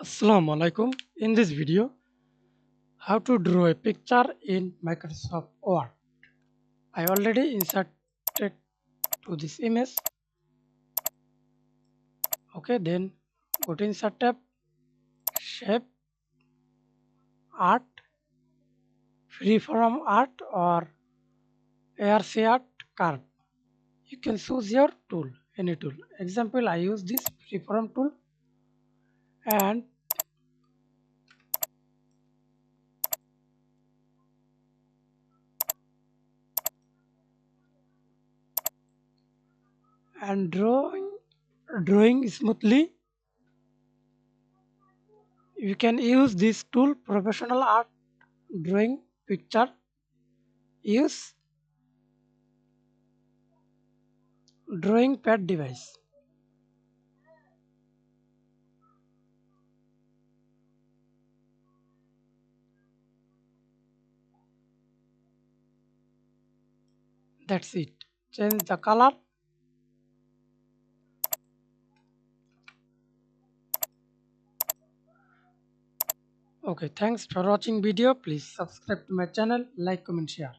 Assalamu alaikum. In this video, how to draw a picture in Microsoft Word. I already inserted to this image. Okay, then go to Insert tab, Shape, Art, Freeform Art or ARC Art Curve. You can choose your tool, any tool. Example, I use this Freeform tool and drawing smoothly. You can use this tool, professional art drawing picture. Use drawing pad device. That's it. Change the color. Okay, thanks for watching video. Please subscribe to my channel, like, comment, share.